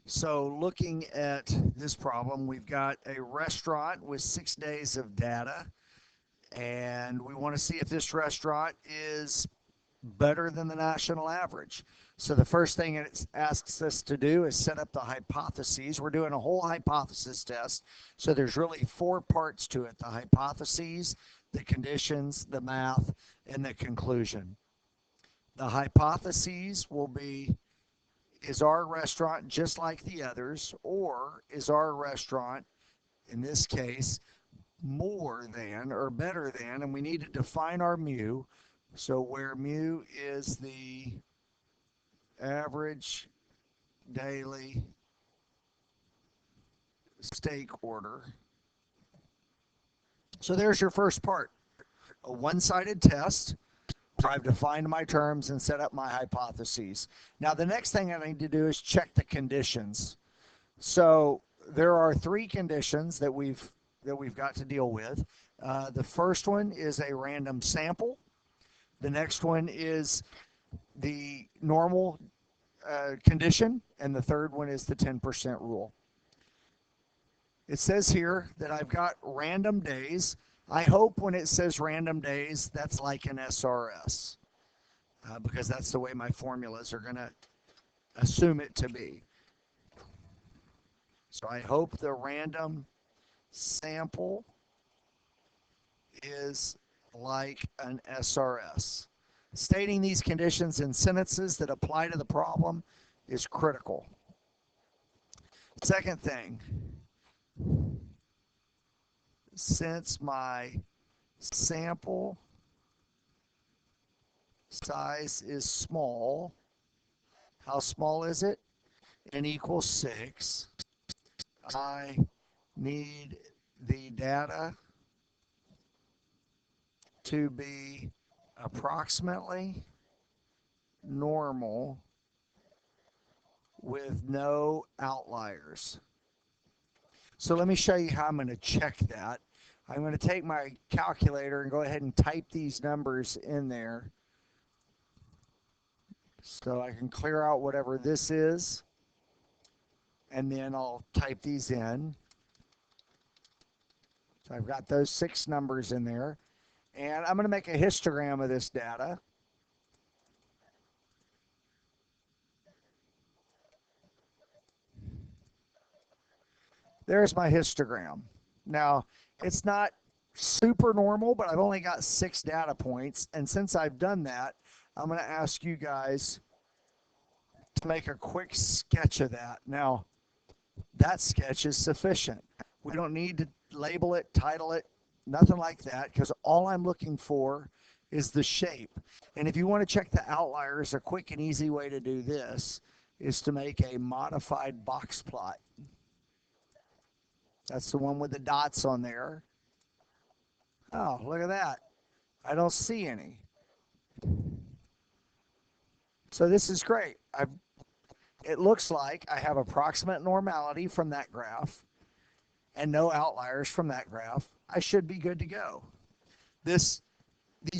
So looking at this problem, we've got a restaurant with 6 days of data, and we want to see if this restaurant is better than the national average. So the first thing it asks us to do is set up the hypotheses. We're doing a whole hypothesis test. So there's really 4 parts to it: the hypotheses, the conditions, the math, and the conclusion. The hypotheses will be, is our restaurant just like the others, or is our restaurant, in this case, more than or better than, and we need to define our mu. So where mu is the average daily steak order. So there's your first part, a one-sided test. I've defined my terms and set up my hypotheses. Now the next thing I need to do is check the conditions. So there are 3 conditions that we've got to deal with. The first one is a random sample. The next one is the normal condition, and the third one is the 10% rule. It says here that I've got random days. I hope when it says random days, that's like an SRS, because that's the way my formulas are going to assume it to be. So I hope the random sample is like an SRS. Stating these conditions in sentences that apply to the problem is critical. Second thing, since my sample size is small, how small is it? N equals 6. I need the data to be approximately normal with no outliers. So let me show you how I'm going to check that. I'm going to take my calculator and go ahead and type these numbers in there so I can clear out whatever this is, and then I'll type these in. So I've got those 6 numbers in there, and I'm going to make a histogram of this data. There's my histogram. Now, it's not super normal, but I've only got 6 data points, and since I've done that, I'm going to ask you guys to make a quick sketch of that. Now, that sketch is sufficient. We don't need to label it, title it, nothing like that, because all I'm looking for is the shape. And if you want to check the outliers, a quick and easy way to do this is to make a modified box plot. That's the one with the dots on there. Oh, look at that. I don't see any. So this is great. It looks like I have approximate normality from that graph and no outliers from that graph. I should be good to go. These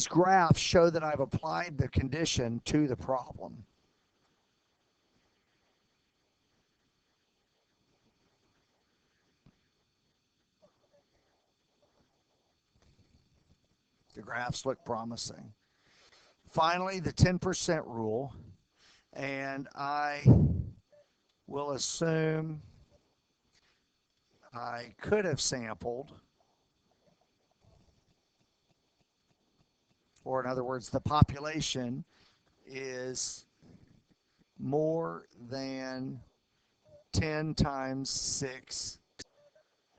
graphs show that I've applied the condition to the problem. The graphs look promising. Finally, the 10% rule, and I will assume I could have sampled, or in other words, the population is more than 10 times 6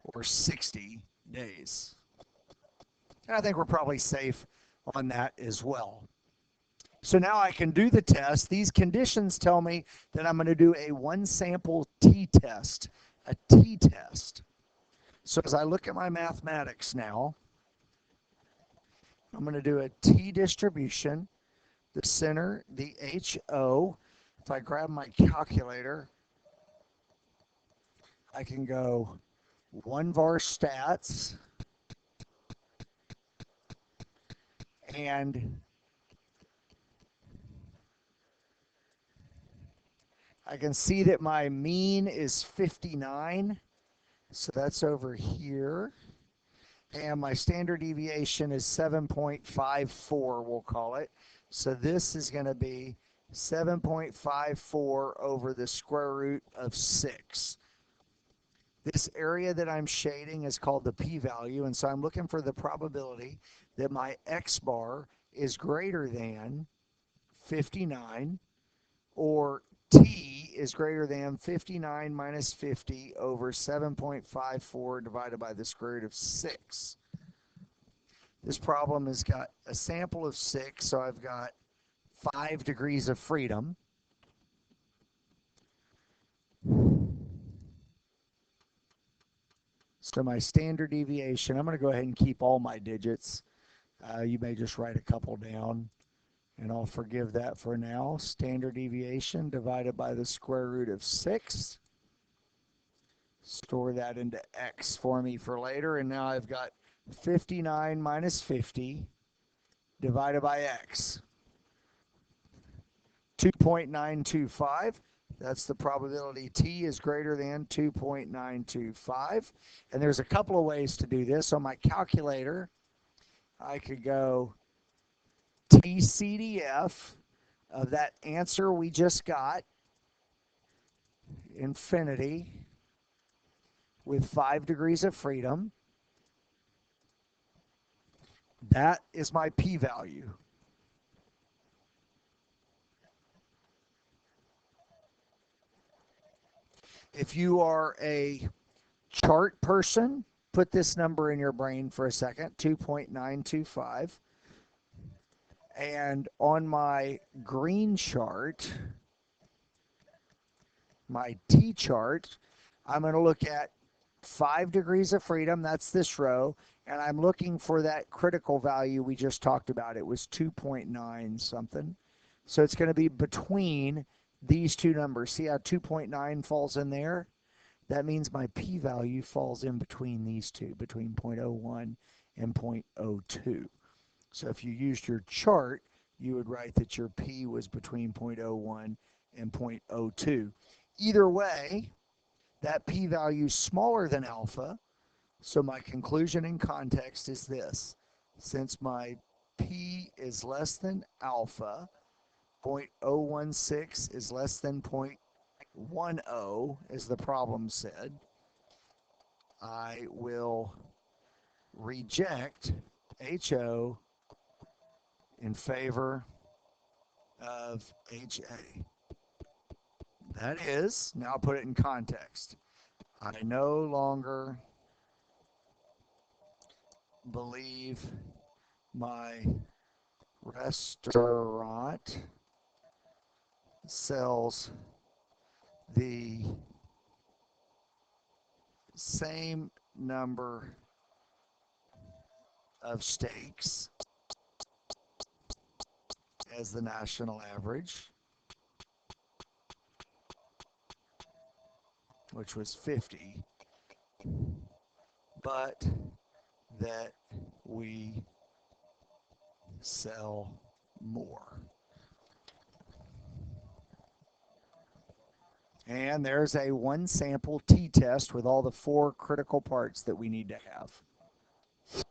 or 60 days. And I think we're probably safe on that as well. So now I can do the test. These conditions tell me that I'm going to do a one sample t-test, a t-test. So as I look at my mathematics now, I'm going to do a t-distribution, the center, the HO. If I grab my calculator, I can go 1 var stats and I can see that my mean is 59, so that's over here. And my standard deviation is 7.54, we'll call it. So this is going to be 7.54 over the square root of 6. This area that I'm shading is called the p-value, and so I'm looking for the probability that my x bar is greater than 59, or t is greater than 59 minus 50 over 7.54 divided by the square root of 6. This problem has got a sample of 6, so I've got 5 degrees of freedom. So my standard deviation, I'm going to go ahead and keep all my digits. You may just write a couple down, and I'll forgive that for now. Standard deviation divided by the square root of 6. Store that into x for me for later, and now I've got 59 minus 50 divided by x. 2.925. That's the probability t is greater than 2.925. And there's a couple of ways to do this. On my calculator, I could go TCDF of that answer we just got, infinity, with 5 degrees of freedom. That is my p-value. If you are a chart person, put this number in your brain for a second, 2.925. And on my green chart, my T chart, I'm going to look at 5 degrees of freedom, that's this row, and I'm looking for that critical value we just talked about. It was 2.9 something. So it's going to be between these two numbers. See how 2.9 falls in there? That means my p-value falls in between these two, between 0.01 and 0.02. So if you used your chart, you would write that your p was between 0.01 and 0.02. Either way, that p-value is smaller than alpha, so my conclusion in context is this. Since my p is less than alpha, 0.016 is less than 0.10, as the problem said, I will reject HO in favor of HA. That is, now I'll put it in context. I no longer believe my restaurant sells the same number of steaks as the national average, which was 50, but that we sell more. And there's a one sample t-test with all the 4 critical parts that we need to have.